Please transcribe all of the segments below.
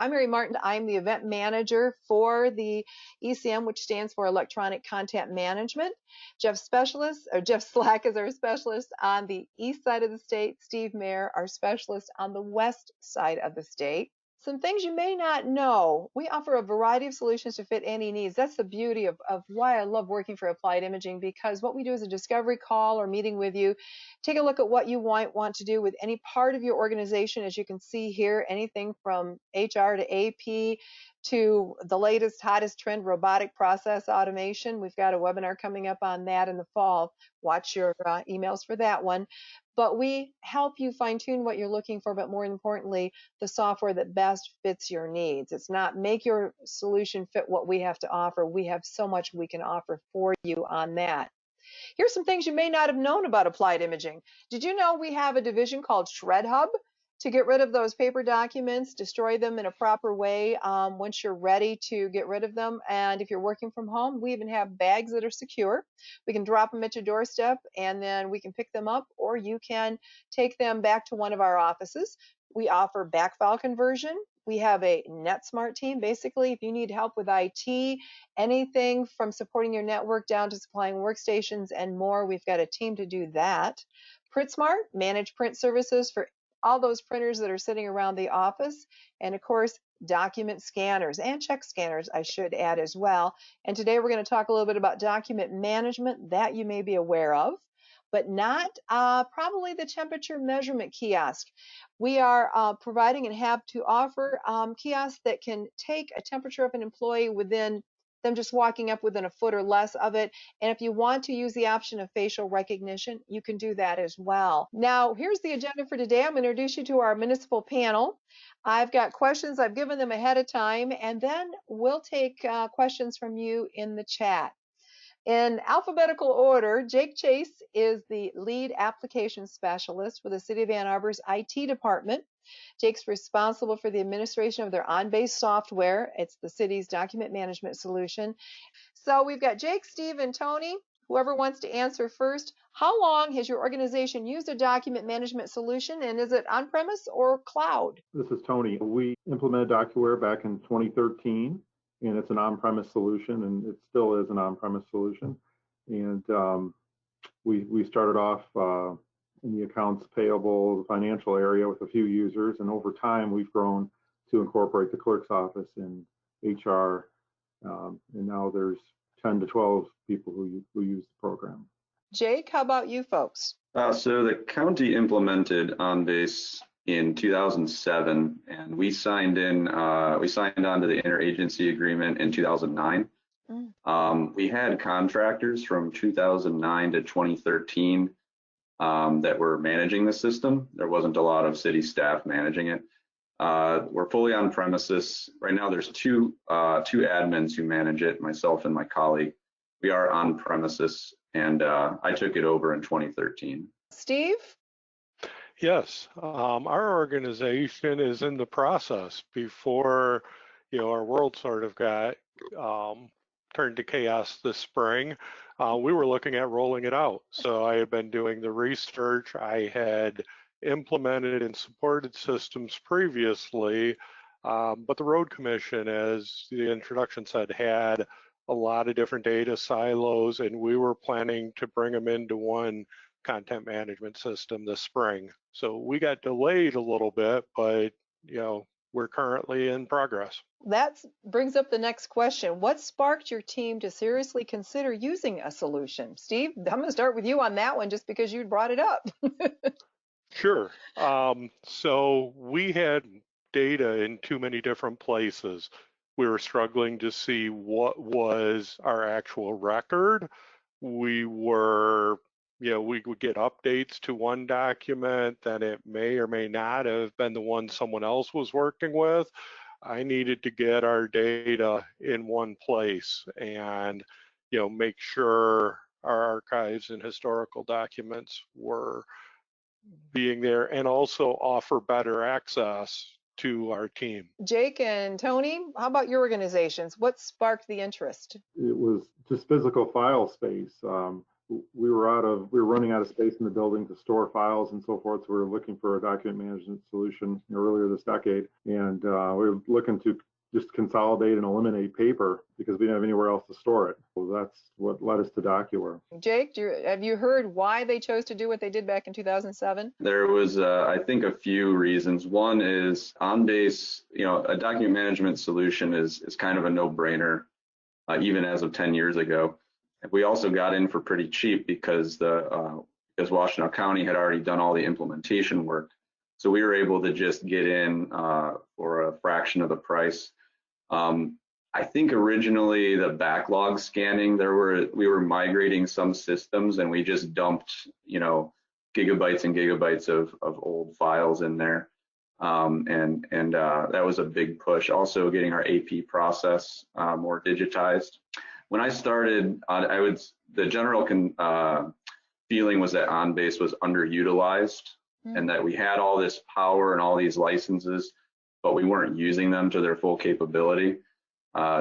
I'm Mary Martin. I'm the event manager for the ECM, which stands for Electronic Content Management. Jeff Slack is our specialist on the east side of the state. Steve Mayer, our specialist on the west side of the state. Some things you may not know. We offer a variety of solutions to fit any needs. That's the beauty of why I love working for Applied Imaging, because what we do is a discovery call or meeting with you. Take a look at what you want to do with any part of your organization. As you can see here, anything from HR to AP to the latest, hottest trend, robotic process automation. We've got a webinar coming up on that in the fall. Watch your emails for that one. But we help you fine-tune what you're looking for, but more importantly, the software that best fits your needs. It's not make your solution fit what we have to offer. We have so much we can offer for you on that. Here's some things you may not have known about Applied Imaging. Did you know we have a division called Shred Hub to get rid of those paper documents, destroy them in a proper way once you're ready to get rid of them? And if you're working from home, we even have bags that are secure. We can drop them at your doorstep and then we can pick them up, or you can take them back to one of our offices. We offer backfile conversion. We have a NetSmart team. Basically, if you need help with IT, anything from supporting your network down to supplying workstations and more, we've got a team to do that. PrintSmart, manage print services for all those printers that are sitting around the office. And of course, document scanners and check scanners, I should add as well. And today we're going to talk a little bit about document management that you may be aware of, but not probably the temperature measurement kiosk. We are providing and have to offer kiosks that can take a temperature of an employee within them just walking up within a foot or less of it. And if you want to use the option of facial recognition, you can do that as well. Now, here's the agenda for today. I'm going to introduce you to our municipal panel. I've got questions. I've given them ahead of time, and then we'll take questions from you in the chat. In alphabetical order, Jake Chase is the lead application specialist for the City of Ann Arbor's IT department. Jake's responsible for the administration of their on-base software. It's the city's document management solution. So we've got Jake, Steve, and Tony. Whoever wants to answer first, how long has your organization used a document management solution, and is it on-premise or cloud? This is Tony. We implemented DocuWare back in 2013, and it's an on-premise solution, and it still is an on-premise solution. And we started off in the accounts payable, the financial area with a few users, and over time we've grown to incorporate the clerk's office and HR, and now there's 10 to 12 people who use the program. Jake, how about you folks? So the county implemented OnBase in 2007, and we signed on to the interagency agreement in 2009. We had contractors from 2009 to 2013 that were managing the system. There wasn't a lot of city staff managing it. We're fully on premises. Right now there's two admins who manage it, myself and my colleague. We are on premises, and I took it over in 2013. Steve? Yes, our organization is in the process. Before, our world sort of got turned to chaos this spring, we were looking at rolling it out. So I had been doing the research. I had implemented and supported systems previously, but the Road Commission, as the introduction said, had a lot of different data silos, and we were planning to bring them into one content management system this spring. So we got delayed a little bit, but we're currently in progress. That brings up the next question. What sparked your team to seriously consider using a solution? Steve, I'm going to start with you on that one just because you brought it up. Sure. So we had data in too many different places. We were struggling to see what was our actual record. We were we would get updates to one document, then it may or may not have been the one someone else was working with. I needed to get our data in one place and, make sure our archives and historical documents were being there, and also offer better access to our team. Jake and Tony, how about your organizations? What sparked the interest? It was just physical file space. we were running out of space in the building to store files and so forth. So we were looking for a document management solution earlier this decade, and we were looking to just consolidate and eliminate paper because we didn't have anywhere else to store it. So that's what led us to DocuWare. Jake, have you heard why they chose to do what they did back in 2007? There was, I think, a few reasons. One is OnBase, a document management solution is kind of a no-brainer, even as of 10 years ago. We also got in for pretty cheap because because Washtenaw County had already done all the implementation work. So we were able to just get in for a fraction of the price. I think originally the backlog scanning, we were migrating some systems and we just dumped, gigabytes and gigabytes of old files in there. That was a big push. Also getting our AP process more digitized. When I started, the general feeling was that OnBase was underutilized and that we had all this power and all these licenses, but we weren't using them to their full capability.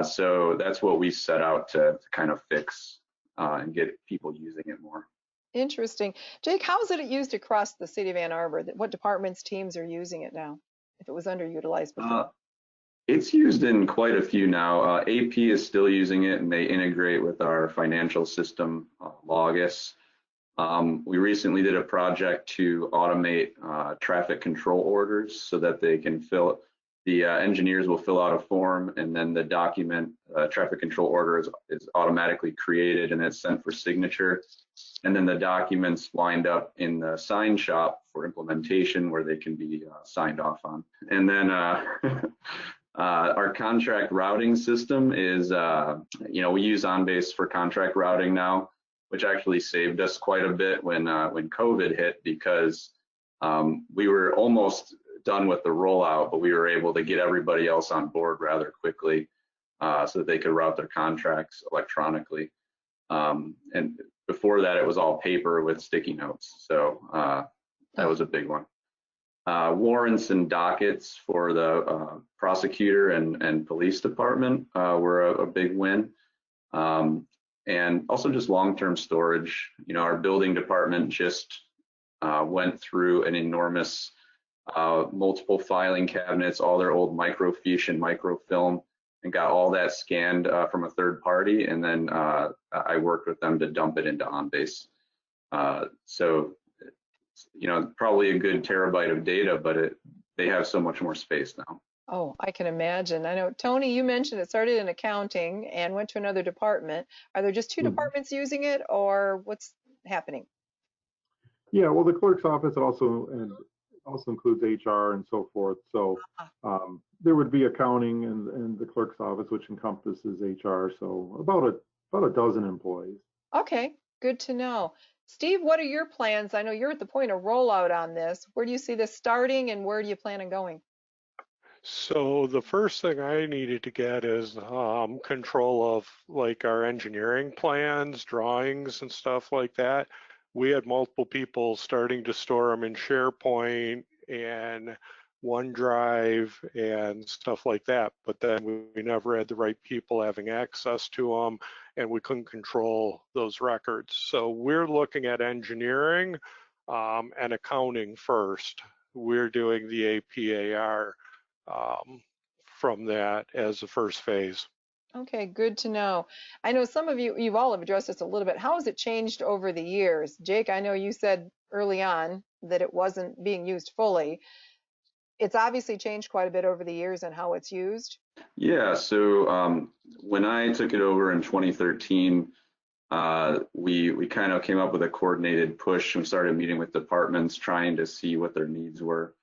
So that's what we set out to kind of fix and get people using it more. Interesting. Jake, how is it used across the city of Ann Arbor? What departments, teams are using it now, if it was underutilized before? It's used in quite a few now. AP is still using it, and they integrate with our financial system, Logis. We recently did a project to automate traffic control orders so that they can the engineers will fill out a form, and then the document traffic control order is automatically created and it's sent for signature. And then the documents wind up in the sign shop for implementation where they can be signed off on. And then our contract routing system is, we use OnBase for contract routing now, which actually saved us quite a bit when COVID hit, because we were almost done with the rollout, but we were able to get everybody else on board rather quickly so that they could route their contracts electronically. And before that, it was all paper with sticky notes. So that was a big one. Warrants and dockets for the prosecutor and police department were a big win. And also just long-term storage. Our building department just went through an enormous multiple filing cabinets, all their old microfiche and microfilm, and got all that scanned from a third party. And then I worked with them to dump it into OnBase. So, probably a good terabyte of data, but they have so much more space now. Oh, I can imagine. I know, Tony, you mentioned it started in accounting and went to another department. Are there just two departments using it, or what's happening? Yeah, well, the clerk's office also includes HR and so forth. So there would be accounting and the clerk's office, which encompasses HR. So about a dozen employees. Okay, good to know. Steve, what are your plans? I know you're at the point of rollout on this. Where do you see this starting, and where do you plan on going? So the first thing I needed to get is control of like our engineering plans, drawings, and stuff like that. We had multiple people starting to store them in SharePoint and OneDrive and stuff like that, but then we never had the right people having access to them, and we couldn't control those records. So we're looking at engineering and accounting first. We're doing the APAR from that as the first phase. Okay, good to know. I know some of you've all have addressed this a little bit. How has it changed over the years? Jake, I know you said early on that it wasn't being used fully. It's obviously changed quite a bit over the years and how it's used. Yeah, so when I took it over in 2013, we kind of came up with a coordinated push and started meeting with departments trying to see what their needs were.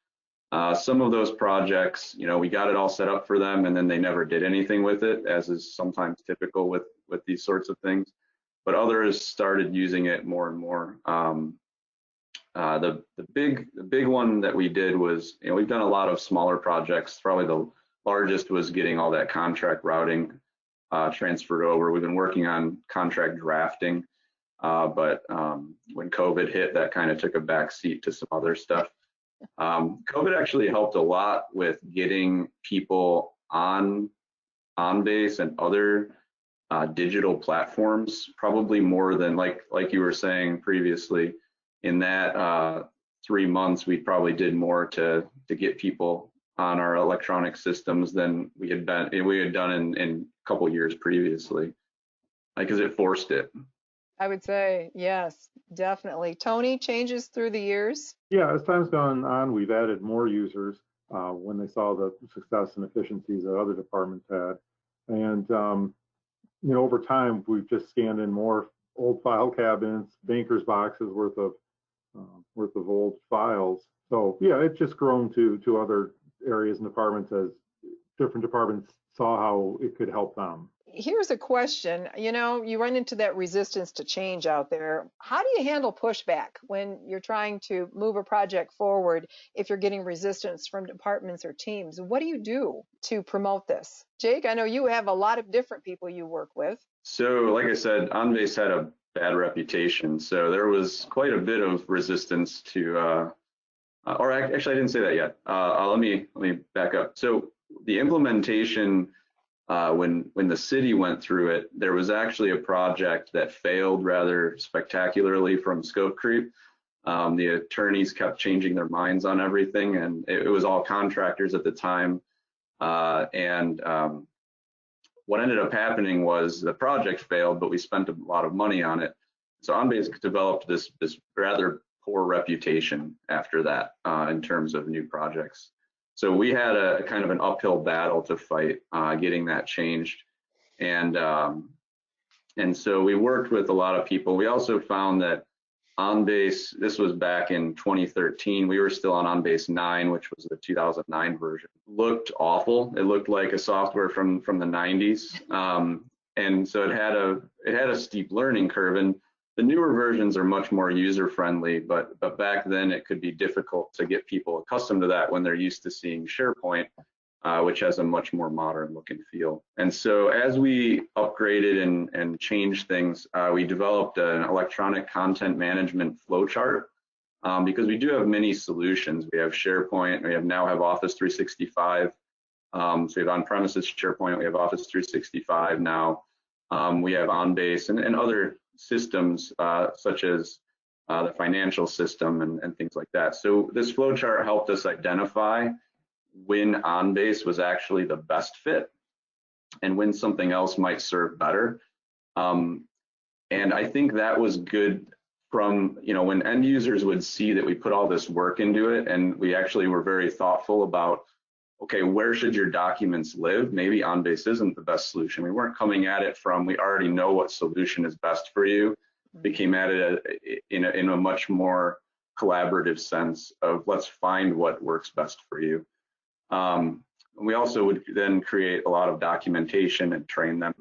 Some of those projects, we got it all set up for them and then they never did anything with it, as is sometimes typical with these sorts of things. But others started using it more and more. The big one that we did was, we've done a lot of smaller projects. Probably the largest was getting all that contract routing transferred over. We've been working on contract drafting, but when COVID hit, that kind of took a back seat to some other stuff. COVID actually helped a lot with getting people on OnBase and other digital platforms, probably more than like you were saying previously. In that 3 months, we probably did more to get people on our electronic systems than we had done in a couple years previously, because it forced it. I would say yes, definitely. Tony, changes through the years? Yeah, as time's gone on, we've added more users when they saw the success and efficiencies that other departments had. And over time, we've just scanned in more old file cabinets, banker's boxes worth of old files. So yeah, it's just grown to other areas and departments as different departments saw how it could help them. Here's a question. You run into that resistance to change out there. How do you handle pushback when you're trying to move a project forward if you're getting resistance from departments or teams? What do you do to promote this? Jake, I know you have a lot of different people you work with. So, like I said, OnBase had a bad reputation, so there was quite a bit of resistance to, or actually, I didn't say that yet. Let me back up. So, the implementation, when the city went through it, there was actually a project that failed rather spectacularly from scope creep. The attorneys kept changing their minds on everything, and it was all contractors at the time. What ended up happening was the project failed, but we spent a lot of money on it. So OnBase developed this rather poor reputation after that in terms of new projects. So we had a kind of an uphill battle to fight getting that changed. And so we worked with a lot of people. We also found that OnBase, this was back in 2013, we were still on OnBase 9, which was the 2009 version. Looked awful. It looked like a software from the 90s. And so it had a steep learning curve. And the newer versions are much more user-friendly, but back then it could be difficult to get people accustomed to that when they're used to seeing SharePoint, which has a much more modern look and feel. And so as we upgraded and changed things, we developed an electronic content management flowchart because we do have many solutions. We have SharePoint, we now have Office 365. So we have on-premises SharePoint, we have Office 365 now. We have OnBase and other systems such as the financial system and things like that. So this flowchart helped us identify when OnBase was actually the best fit and when something else might serve better. And I think that was good from, when end users would see that we put all this work into it and we actually were very thoughtful about, okay, where should your documents live? Maybe OnBase isn't the best solution. We weren't coming at it from, we already know what solution is best for you. We came at it in a much more collaborative sense of let's find what works best for you. We also would then create a lot of documentation and train them.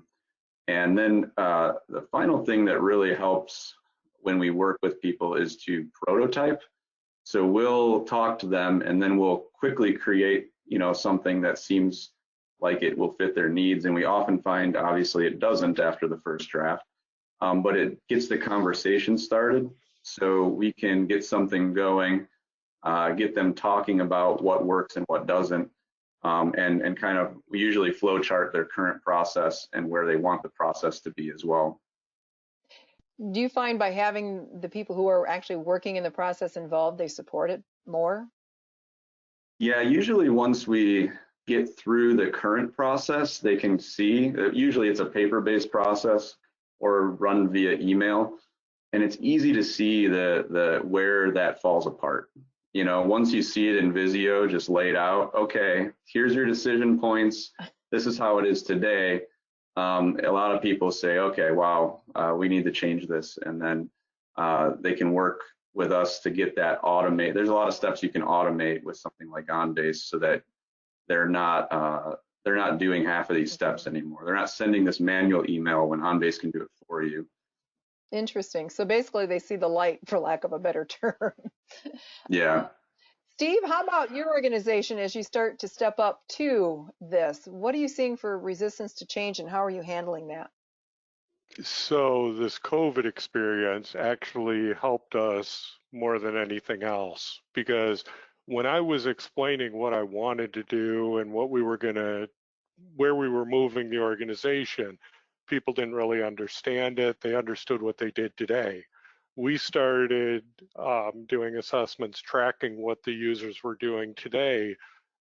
And then the final thing that really helps when we work with people is to prototype. So we'll talk to them and then we'll quickly create, something that seems like it will fit their needs. And we often find, obviously, it doesn't after the first draft, but it gets the conversation started. So we can get something going, get them talking about what works and what doesn't, and kind of, we usually flow chart their current process and where they want the process to be as well. Do you find by having the people who are actually working in the process involved, they support it more? Yeah, usually once we get through the current process, they can see, usually it's a paper-based process or run via email, and it's easy to see the where that falls apart. Once you see it in Visio just laid out, okay, here's your decision points, this is how it is today. A lot of people say, okay, wow, we need to change this, and then they can work with us to get that automated. There's a lot of steps you can automate with something like OnBase so that they're not doing half of these steps anymore. They're not sending this manual email when OnBase can do it for you. Interesting. So basically they see the light, for lack of a better term. Yeah. Steve, how about your organization as you start to step up to this? What are you seeing for resistance to change and how are you handling that? So this COVID experience actually helped us more than anything else, because when I was explaining what I wanted to do and what we were where we were moving the organization, people didn't really understand it. They understood what they did today. We started doing assessments tracking what the users were doing today.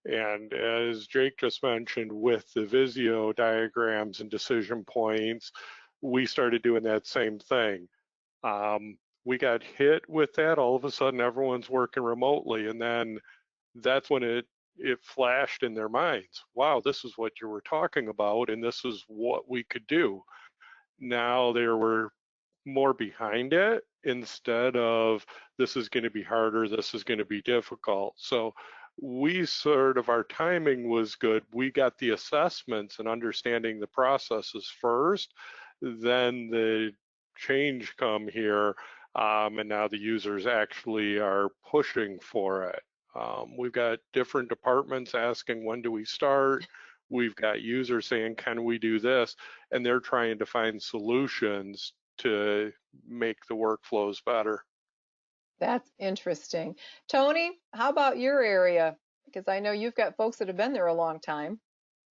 And as Jake just mentioned, with the Visio diagrams and decision points, we started doing that same thing. We got hit with that. All of a sudden, everyone's working remotely. And then that's when it flashed in their minds. Wow, this is what you were talking about, and this is what we could do. Now they were more behind it instead of this is going to be harder, this is going to be difficult. So we sort of, our timing was good. We got the assessments and understanding the processes first, then the change come here, and now the users actually are pushing for it. We've got different departments asking, when do we start? We've got users saying, can we do this? And they're trying to find solutions to make the workflows better. That's interesting. Tony, how about your area? Because I know you've got folks that have been there a long time.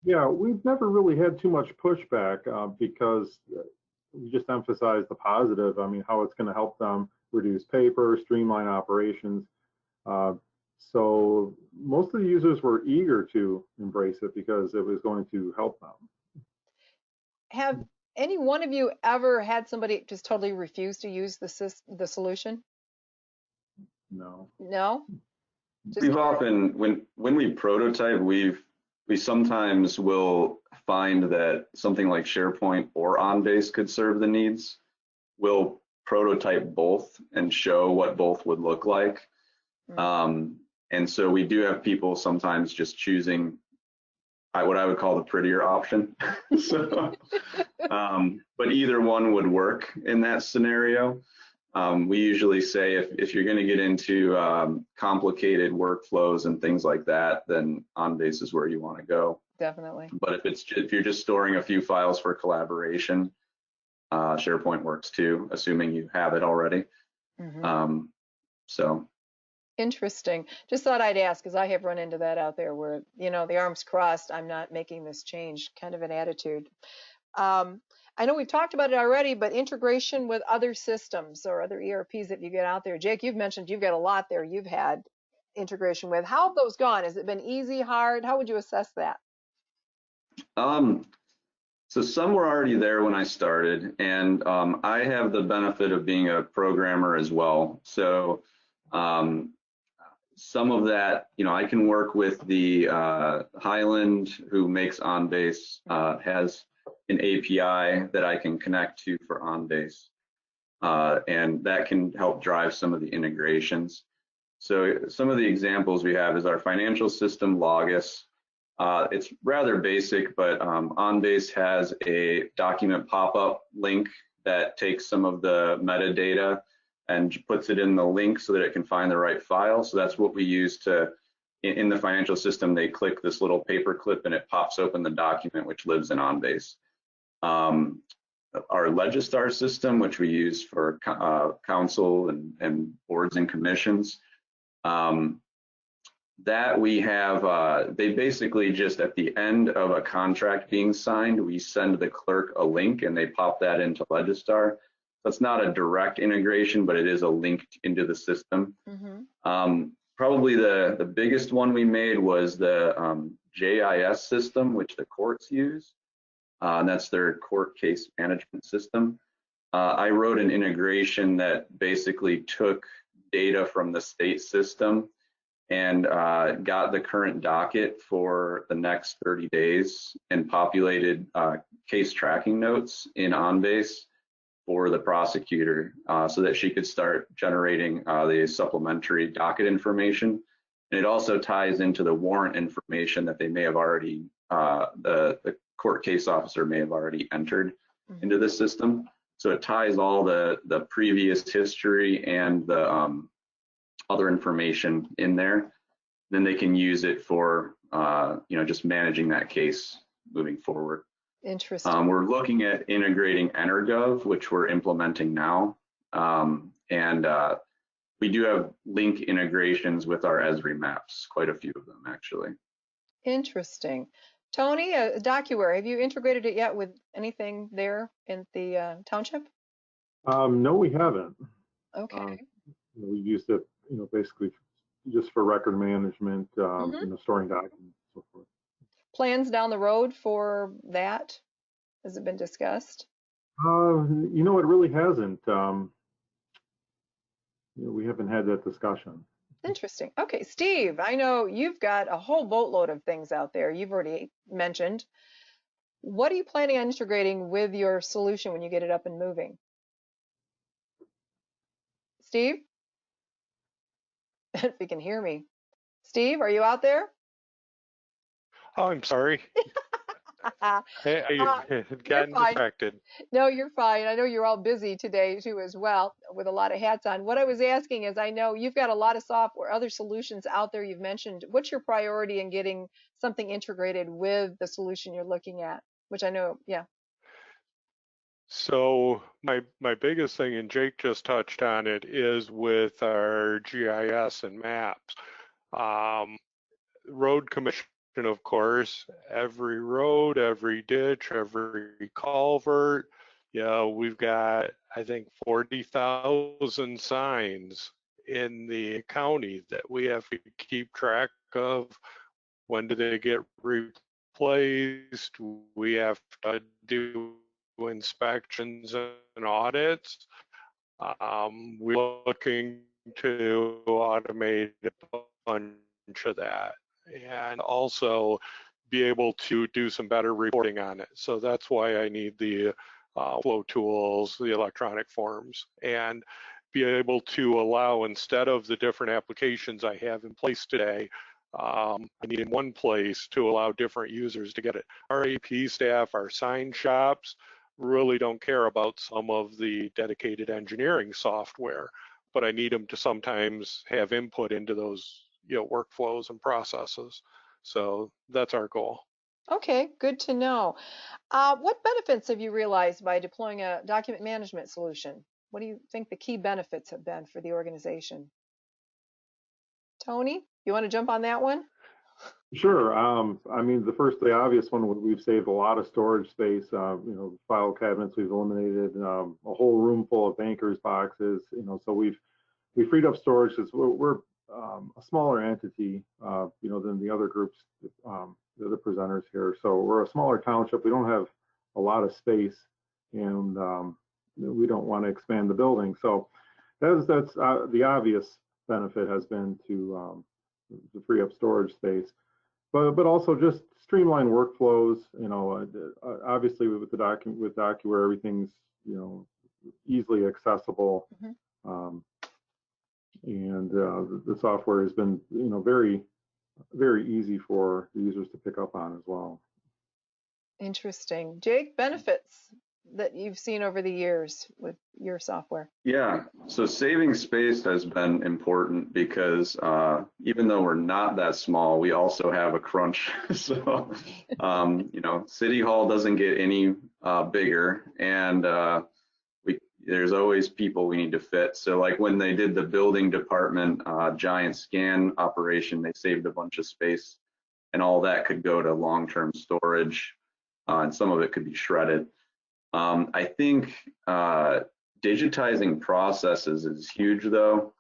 Yeah, we've never really had too much pushback because we just emphasize the positive. I mean, how it's going to help them reduce paper, streamline operations. So most of the users were eager to embrace it because it was going to help them. Have any one of you ever had somebody just totally refuse to use the solution? No. No? We've often, when we prototype, we sometimes will find that something like SharePoint or OnBase could serve the needs. We'll prototype both and show what both would look like. And so we do have people sometimes just choosing what I would call the prettier option. So, but either one would work in that scenario. We usually say if you're going to get into complicated workflows and things like that, then OnBase is where you want to go. Definitely. But if you're just storing a few files for collaboration, SharePoint works too, assuming you have it already. So. Interesting. Just thought I'd ask, because I have run into that out there where, you know, the arms crossed, I'm not making this change kind of an attitude. I know we've talked about it already, but integration with other systems or other ERPs that you get out there. Jake, you've mentioned you've got a lot there you've had integration with. How have those gone? Has it been easy, hard? How would you assess that? So some were already there when I started, and I have the benefit of being a programmer as well. So some of that, you know, I can work with the Highland, who makes OnBase, has an API that I can connect to for OnBase, and that can help drive some of the integrations. So some of the examples we have is our financial system, Logos. It's rather basic, but OnBase has a document pop-up link that takes some of the metadata and puts it in the link so that it can find the right file. So that's what we use to, in the financial system, they click this little paper clip and it pops open the document, which lives in OnBase. Our Legistar system, which we use for council and boards and commissions, that we have, they basically just at the end of a contract being signed, we send the clerk a link and they pop that into Legistar. That's not a direct integration, but it is a link into the system. Probably the biggest one we made was the JIS system, which the courts use, and that's their court case management system. I wrote an integration that basically took data from the state system and got the current docket for the next 30 days and populated case tracking notes in OnBase for the prosecutor so that she could start generating the supplementary docket information. And it also ties into the warrant information that they may have already, the court case officer may have already entered into the system. So it ties all the previous history and the other information in there. Then they can use it for, you know, just managing that case moving forward. Interesting. We're looking at integrating Energov, which we're implementing now. And we do have link integrations with our Esri maps, quite a few of them actually. Interesting. Tony, DocuWare, have you integrated it yet with anything there in the township? No, we haven't. Okay. We've used it, basically just for record management, Mhm. storing documents and so forth. Plans down the road for that? Has it been discussed? It really hasn't. We haven't had that discussion. Interesting. Okay, Steve, I know you've got a whole boatload of things out there you've already mentioned. What are you planning on integrating with your solution when you get it up and moving? Steve? If you can hear me. Steve, are you out there? Oh, I'm sorry. I had You're gotten fine. distracted. No, you're fine. I know you're all busy today too as well with a lot of hats on. What I was asking is I know you've got a lot of software, other solutions out there you've mentioned. What's your priority in getting something integrated with the solution you're looking at? Which I know, yeah. So my biggest thing, and Jake just touched on it, is with our GIS and maps. Road commission, of course, every road, every ditch, every culvert. We've got, I think, 40,000 signs in the county that we have to keep track of. When do they get replaced? We have to do inspections and audits. We're looking to automate a bunch of that and also be able to do some better reporting on it. So that's why I need the flow tools, the electronic forms, and be able to allow, instead of the different applications I have in place today, I need in one place to allow different users to get it. Our AP staff, our sign shops, really don't care about some of the dedicated engineering software, but I need them to sometimes have input into those workflows and processes. So that's our goal. Okay, good to know. What benefits have you realized by deploying a document management solution? What do you think the key benefits have been for the organization? Tony, you want to jump on that one? Sure. The obvious one, we've saved a lot of storage space. File cabinets we've eliminated, a whole room full of bankers boxes. So we freed up storage because we're a smaller entity, than the other groups, the other presenters here. So we're a smaller township. We don't have a lot of space, and we don't want to expand the building. So that's the obvious benefit has been to free up storage space. But also just streamline workflows. Obviously with DocuWare, everything's easily accessible, and the software has been very, very easy for the users to pick up on as well. Interesting. Jake, benefits that you've seen over the years with your software? Yeah, so saving space has been important because even though we're not that small, we also have a crunch. So, City Hall doesn't get any bigger, and there's always people we need to fit. So like when they did the building department giant scan operation, they saved a bunch of space, and all that could go to long-term storage, and some of it could be shredded. I think digitizing processes is huge, though.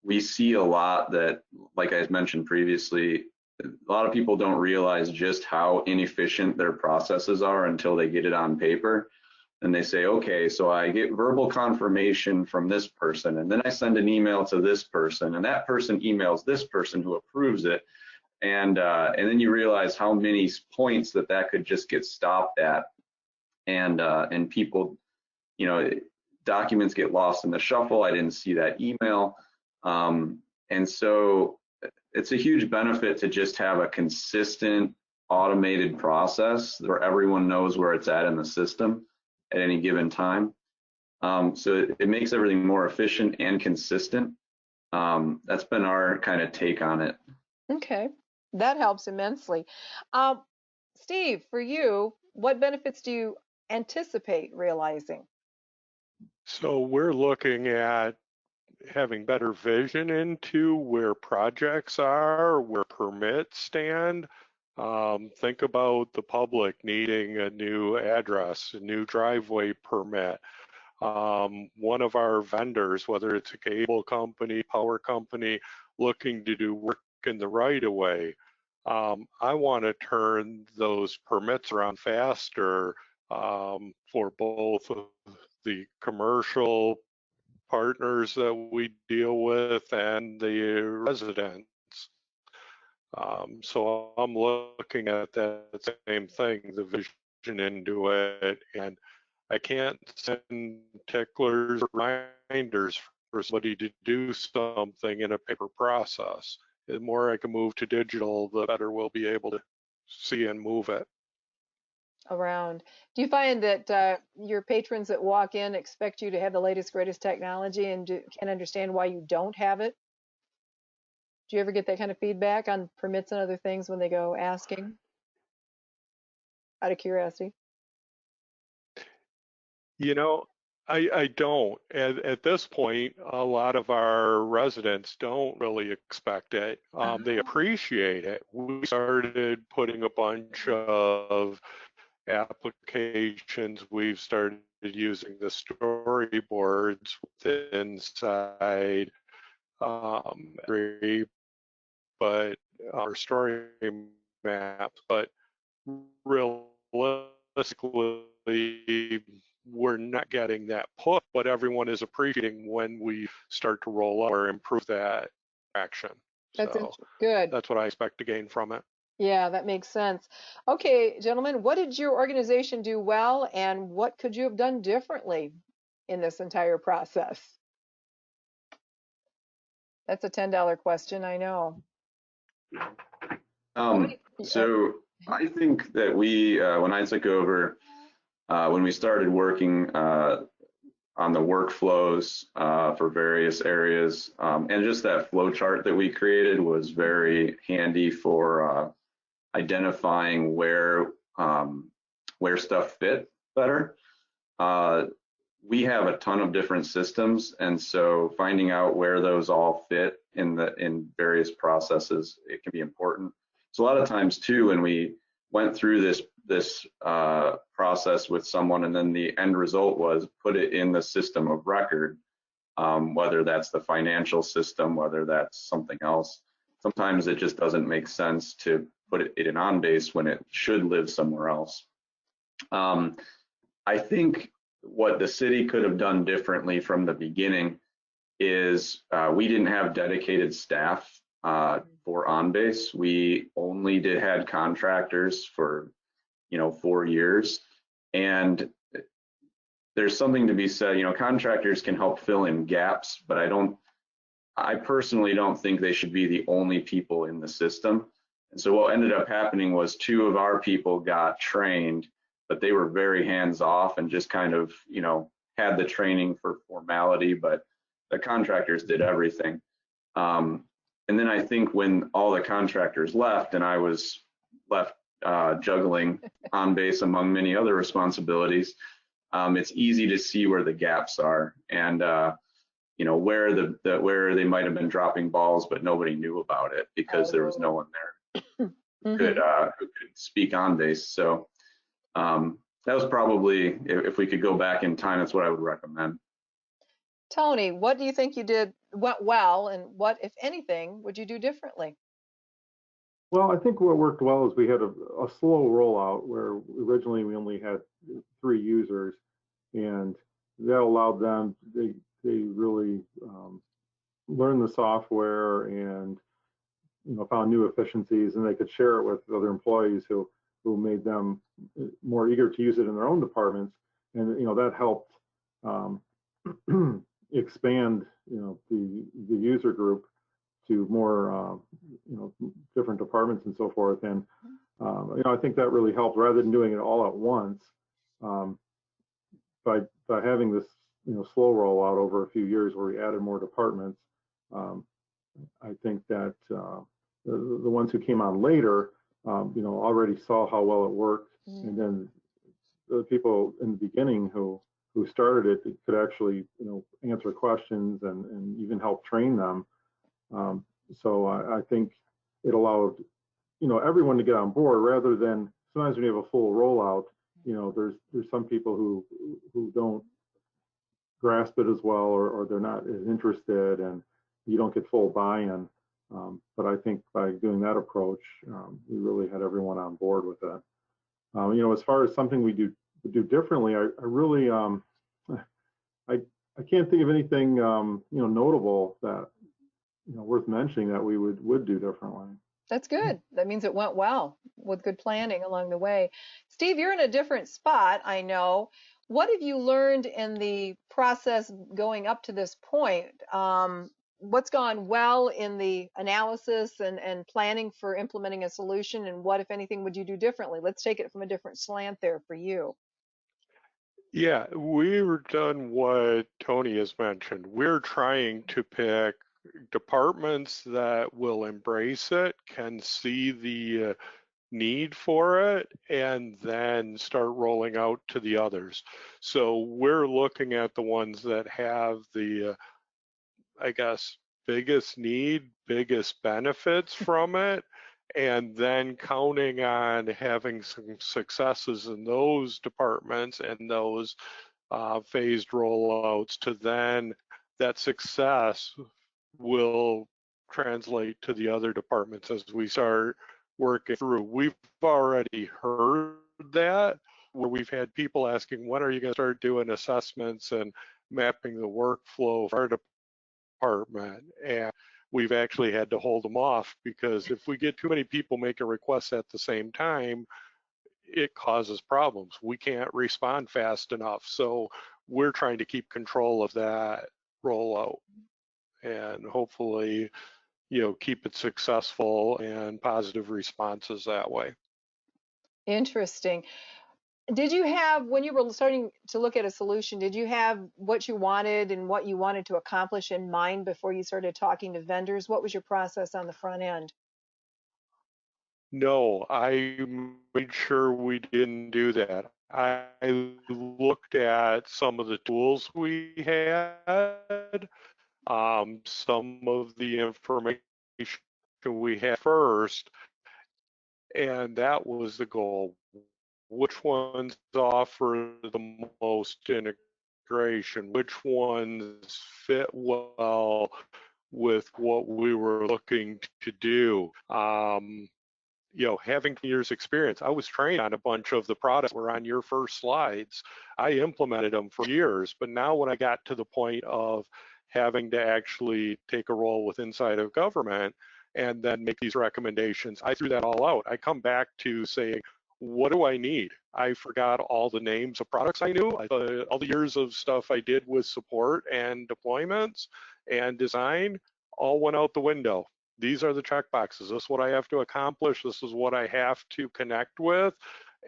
We see a lot that, like I mentioned previously, a lot of people don't realize just how inefficient their processes are until they get it on paper. And they say, okay, so I get verbal confirmation from this person, and then I send an email to this person, and that person emails this person who approves it. And then you realize how many points that could just get stopped at. And people, documents get lost in the shuffle. I didn't see that email. And so it's a huge benefit to just have a consistent automated process where everyone knows where it's at in the system at any given time. So it makes everything more efficient and consistent. That's been our kind of take on it. Okay, that helps immensely. Steve, for you, what benefits do you anticipate realizing? So we're looking at having better vision into where projects are, where permits stand. Think about the public needing a new address, a new driveway permit. One of our vendors, whether it's a cable company, power company, looking to do work in the right of way. I want to turn those permits around faster for both of the commercial partners that we deal with and the residents. So I'm looking at that same thing, the vision into it, and I can't send ticklers or reminders for somebody to do something in a paper process. The more I can move to digital, the better we'll be able to see and move it. Around. Do you find that your patrons that walk in expect you to have the latest, greatest technology and can't understand why you don't have it? Do you ever get that kind of feedback on permits and other things when they go asking? Out of curiosity. You know, I don't. At this point, a lot of our residents don't really expect it. They appreciate it. We started putting a bunch of applications. We've started using the storyboards inside but our story maps, but realistically, we're not getting that push, but everyone is appreciating when we start to roll out or improve that action. That's so good. That's what I expect to gain from it. Yeah, that makes sense. Okay, gentlemen, what did your organization do well and what could you have done differently in this entire process? That's a $10 question, I know. So I think that we, when I took over, when we started working on the workflows for various areas, and just that flow chart that we created was very handy for identifying where stuff fit better. We have a ton of different systems, and so finding out where those all fit in various processes, it can be important. So a lot of times too, when we went through this process with someone, and then the end result was put it in the system of record, whether that's the financial system, whether that's something else. Sometimes it just doesn't make sense to put it in OnBase when it should live somewhere else. I think what the city could have done differently from the beginning is we didn't have dedicated staff for OnBase. We only had contractors for 4 years, and there's something to be said. Contractors can help fill in gaps, but I personally don't think they should be the only people in the system. And so what ended up happening was 2 of our people got trained, but they were very hands-off and just kind of, had the training for formality, but the contractors did everything. And then I think when all the contractors left and I was left juggling OnBase among many other responsibilities, it's easy to see where the gaps are and where they might have been dropping balls, but nobody knew about it because there was no one there who could speak OnBase. So that was probably, if we could go back in time, that's what I would recommend. Tony, what do you think you went well, and what, if anything, would you do differently? Well, I think what worked well is we had a slow rollout where originally we only had 3 users, and that allowed them, they really learned the software and found new efficiencies, and they could share it with other employees who made them more eager to use it in their own departments, and that helped expand the user group to more different departments and so forth. And I think that really helped rather than doing it all at once. By having this slow rollout over a few years where we added more departments, I think that the ones who came on later already saw how well it worked, and then the people in the beginning who started it could actually answer questions and even help train them. So I think it allowed everyone to get on board, rather than sometimes when you have a full rollout, there's some people who don't grasp it as well, or they're not as interested, and you don't get full buy-in. But I think by doing that approach, we really had everyone on board with it. As far as something we do differently, I really I can't think of anything notable that worth mentioning that we would do differently. That's good. That means it went well with good planning along the way. Steve, you're in a different spot, I know. What have you learned in the process going up to this point? What's gone well in the analysis and planning for implementing a solution, and what, if anything, would you do differently? Let's take it from a different slant there for you. Yeah, we've done what Tony has mentioned. We're trying to pick departments that will embrace it, can see the need for it, and then start rolling out to the others. So we're looking at the ones that have the, I guess, biggest need, biggest benefits from it, and then counting on having some successes in those departments and those phased rollouts, to then that success will translate to the other departments as we start working through. We've already heard that, where we've had people asking, when are you going to start doing assessments and mapping the workflow for our department? And we've actually had to hold them off, because if we get too many people making requests at the same time, it causes problems. We can't respond fast enough. So we're trying to keep control of that rollout and hopefully, keep it successful and positive responses that way. Interesting. Did you have, when you were starting to look at a solution, did you have what you wanted and what you wanted to accomplish in mind before you started talking to vendors? What was your process on the front end? No, I made sure we didn't do that. I looked at some of the tools we had, some of the information we had first, and that was the goal. Which ones offer the most integration? Which ones fit well with what we were looking to do? Having years experience, I was trained on a bunch of the products that were on your first slides. I implemented them for years, but now when I got to the point of having to actually take a role with inside of government and then make these recommendations, I threw that all out. I come back to saying, what do I need? I forgot all the names of products I knew. All the years of stuff I did with support and deployments and design all went out the window. These are the check boxes. This is what I have to accomplish. This is what I have to connect with,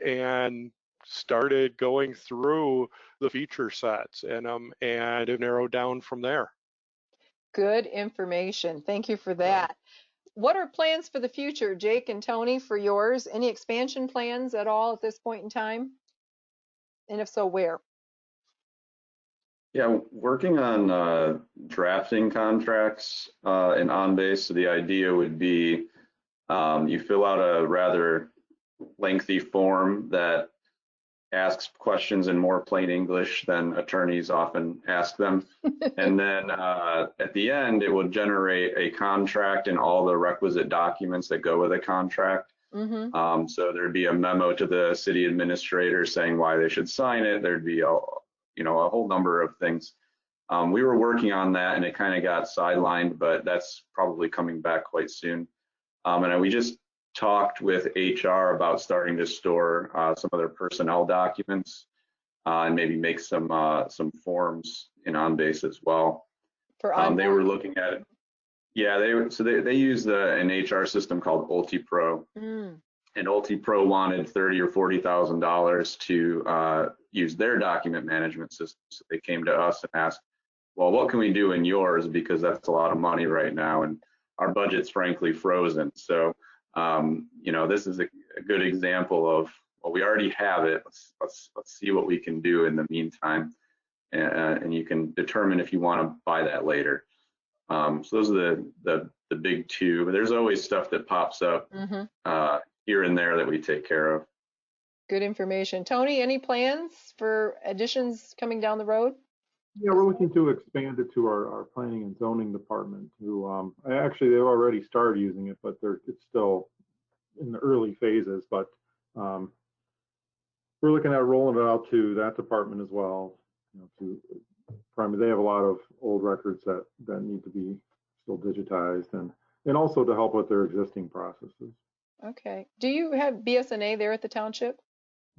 and started going through the feature sets and it narrowed down from there. Good information. Thank you for that. What are plans for the future, Jake and Tony, for yours? Any expansion plans at all at this point in time? And if so, where? Yeah, working on drafting contracts in OnBase. So the idea would be you fill out a rather lengthy form that asks questions in more plain English than attorneys often ask them. And then at the end, it will generate a contract and all the requisite documents that go with a contract. Mm-hmm. So there'd be a memo to the city administrator saying why they should sign it. There'd be a whole number of things. We were working on that and it kind of got sidelined, but that's probably coming back quite soon. And we just talked with HR about starting to store some of their personnel documents and maybe make some forms in OnBase as well. For they were looking at it. Yeah, they use an HR system called UltiPro. And UltiPro wanted $30,000 or $40,000 to use their document management system. So they came to us and asked, well, what can we do in yours? Because that's a lot of money right now, and our budget's frankly frozen. So, this is a good example of, well, we already have it. Let's see what we can do in the meantime, and you can determine if you want to buy that later. So those are the big two, but there's always stuff that pops up here and there that we take care of. Good information. Tony, any plans for additions coming down the road? Yeah, we're looking to expand it to our planning and zoning department. Who actually they've already started using it, but it's still in the early phases. But we're looking at rolling it out to that department as well. You know, to primarily, they have a lot of old records that need to be still digitized, and also to help with their existing processes. Okay. Do you have BSNA there at the township?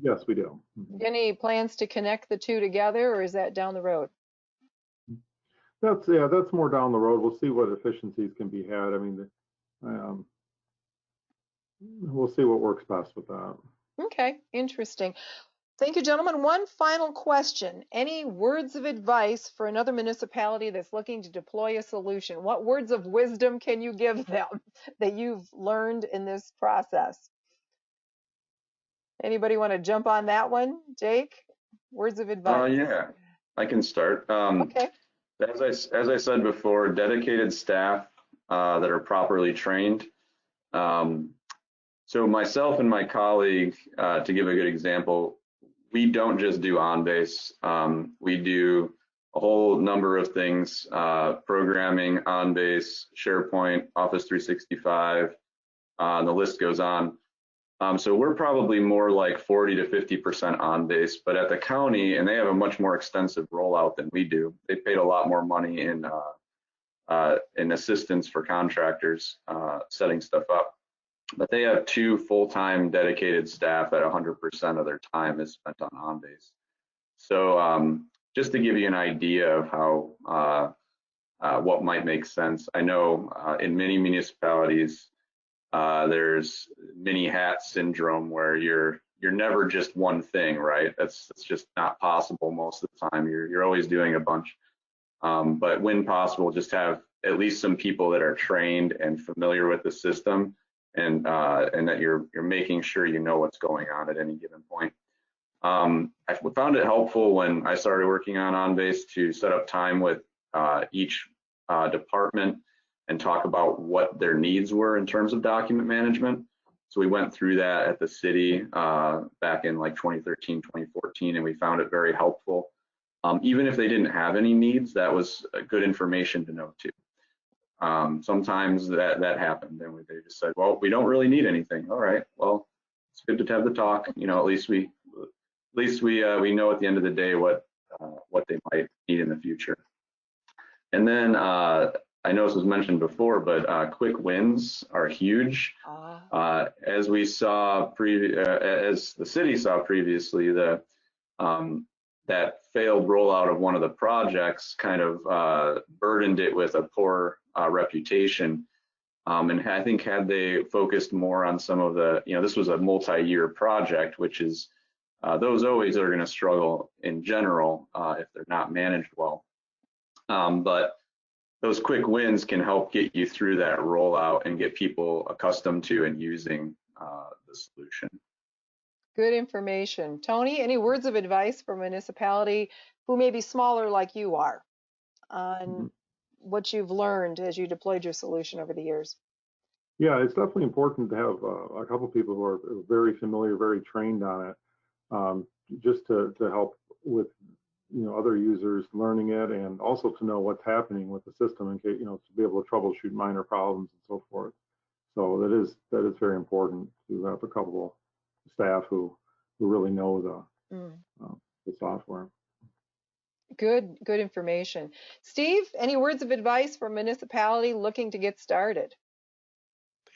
Yes, we do. Any plans to connect the two together, or is that down the road? That's more down the road. We'll see what efficiencies can be had. I mean, we'll see what works best with that. Okay, interesting. Thank you, gentlemen. One final question. Any words of advice for another municipality that's looking to deploy a solution? What words of wisdom can you give them that you've learned in this process? Anybody want to jump on that one? Jake, words of advice? Yeah, I can start. Okay. As I said before, dedicated staff that are properly trained. So myself and my colleague, to give a good example, we don't just do on-base. We do a whole number of things, programming, on-base, SharePoint, Office 365, and the list goes on. So we're probably more like 40 to 50% on-base, but at the county, and they have a much more extensive rollout than we do. They paid a lot more money in assistance for contractors setting stuff up. But they have 2 full-time dedicated staff at 100% of their time is spent on on-base. So just to give you an idea of how what might make sense, I know in many municipalities there's mini hat syndrome where you're never just one thing, right? That's just not possible most of the time. You're always doing a bunch. But when possible, just have at least some people that are trained and familiar with the system, and that you're making sure you know what's going on at any given point. I found it helpful when I started working on base to set up time with each department and talk about what their needs were in terms of document management. So we went through that at the city back in like 2013, 2014, and we found it very helpful. Even if they didn't have any needs, that was good information to know too. Sometimes that happened, and they just said, well, we don't really need anything. All right, well, it's good to have the talk. You know, at least we know at the end of the day what they might need in the future. And then I know this was mentioned before, but quick wins are huge. As we saw as the city saw previously, that failed rollout of one of the projects kind of burdened it with a poor reputation. And I think had they focused more on some of the, this was a multi-year project, which is, those always are going to struggle in general if they're not managed well. But those quick wins can help get you through that rollout and get people accustomed to and using the solution. Good information. Tony, any words of advice for a municipality who may be smaller like you are on what you've learned as you deployed your solution over the years? Yeah, it's definitely important to have a couple people who are very familiar, very trained on it, just to help with other users learning it, and also to know what's happening with the system in case, to be able to troubleshoot minor problems and so forth. So that is very important to have a couple staff who really know the software. Good information. Steve, any words of advice for a municipality looking to get started?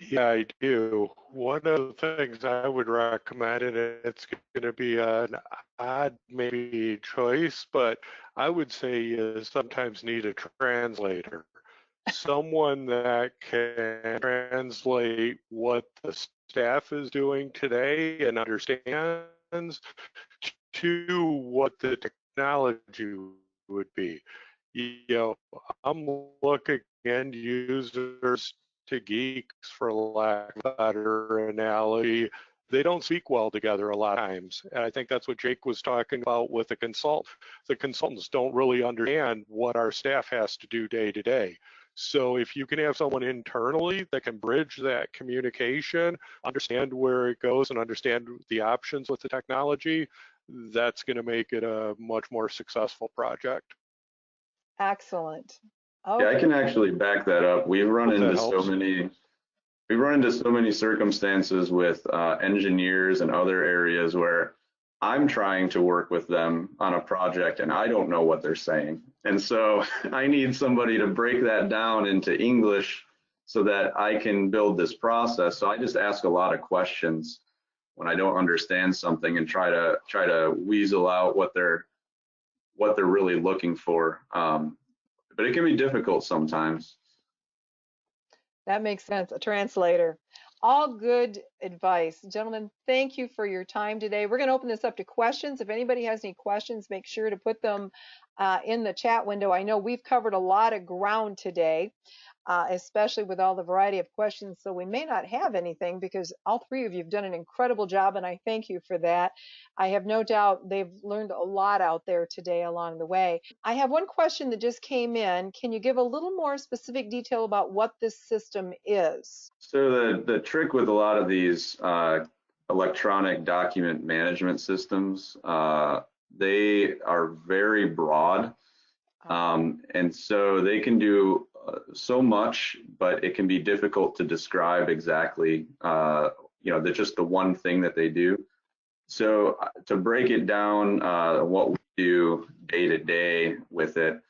Yeah, I do. One of the things I would recommend, and it's going to be an odd maybe choice, but I would say you sometimes need a translator. Someone that can translate what the staff is doing today and understands to what the technology would be. I'm looking at end users to geeks, for lack of a better analogy. They don't speak well together a lot of times. And I think that's what Jake was talking about with the consultant. The consultants don't really understand what our staff has to do day to day. So if you can have someone internally that can bridge that communication, understand where it goes and understand the options with the technology, that's going to make it a much more successful project. Excellent. Yeah, I Okay. can actually back that up. We've run Hope that into so helps. many circumstances with engineers and other areas where I'm trying to work with them on a project and I don't know what they're saying. And so I need somebody to break that down into English so that I can build this process. So I just ask a lot of questions when I don't understand something and try to weasel out what they're really looking for. But it can be difficult sometimes. That makes sense. A translator. All good advice. Gentlemen, thank you for your time today. We're going to open this up to questions. If anybody has any questions, make sure to put them in the chat window. I know we've covered a lot of ground today, especially with all the variety of questions. So we may not have anything because all three of you have done an incredible job, and I thank you for that. I have no doubt they've learned a lot out there today along the way. I have one question that just came in. Can you give a little more specific detail about what this system is? So the trick with a lot of these electronic document management systems, they are very broad. And so they can do so much, but it can be difficult to describe exactly, just the one thing that they do. So to break it down, what we do day to day with it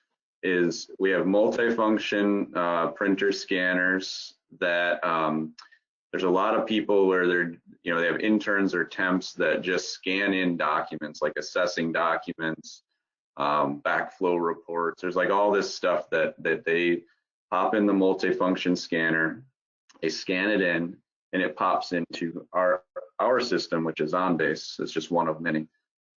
is we have multifunction printer scanners that there's a lot of people where they have interns or temps that just scan in documents, like assessing documents, backflow reports. There's like all this stuff that they pop in the multifunction scanner, they scan it in, and it pops into our system, which is OnBase. It's just one of many.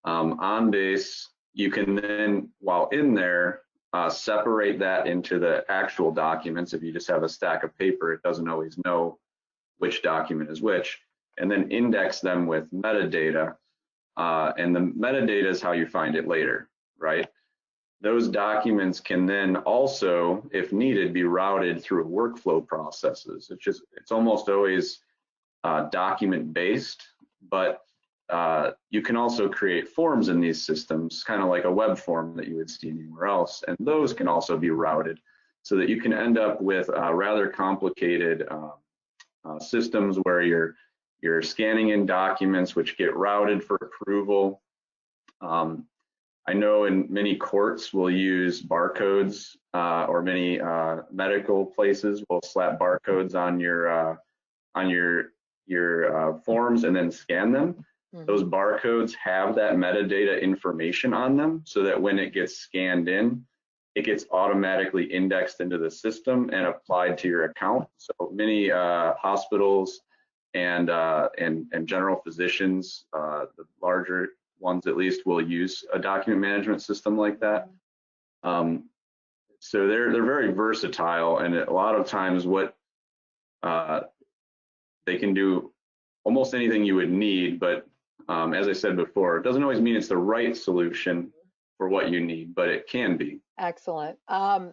OnBase, you can then, while in there, separate that into the actual documents. If you just have a stack of paper, it doesn't always know which document is which, and then index them with metadata. And the metadata is how you find it later, right? Those documents can then also, if needed, be routed through workflow processes. It's almost always document based, but you can also create forms in these systems, kind of like a web form that you would see anywhere else, and those can also be routed so that you can end up with rather complicated systems where you're scanning in documents which get routed for approval. I know in many courts will use barcodes, or many medical places will slap barcodes on your forms and then scan them. Those barcodes have that metadata information on them so that when it gets scanned in, it gets automatically indexed into the system and applied to your account. So many hospitals and general physicians, the larger ones at least, will use a document management system like that. So they're very versatile, and a lot of times what they can do almost anything you would need, but as I said before, it doesn't always mean it's the right solution for what you need, but it can be. Excellent.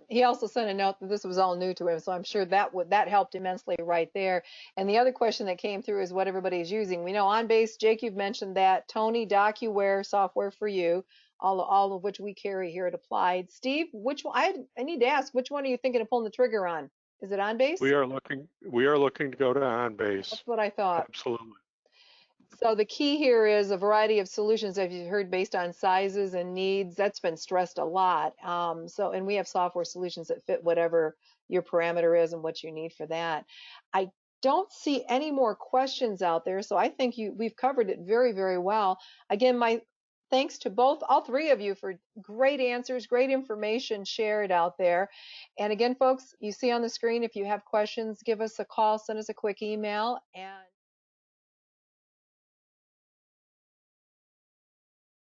He also sent a note that this was all new to him, so I'm sure that helped immensely right there. And the other question that came through is what everybody's using. We know OnBase, Jake, you've mentioned that. Tony, DocuWare software for you, all of which we carry here at Applied. Steve, which one? I need to ask, which one are you thinking of pulling the trigger on? Is it OnBase? We are looking to go to OnBase. That's what I thought. Absolutely. So the key here is a variety of solutions, as you heard, based on sizes and needs. That's been stressed a lot. And we have software solutions that fit whatever your parameter is and what you need for that. I don't see any more questions out there, so I think we've covered it very, very well. Again, my thanks to all three of you for great answers, great information shared out there. And again, folks, you see on the screen, if you have questions, give us a call, send us a quick email, and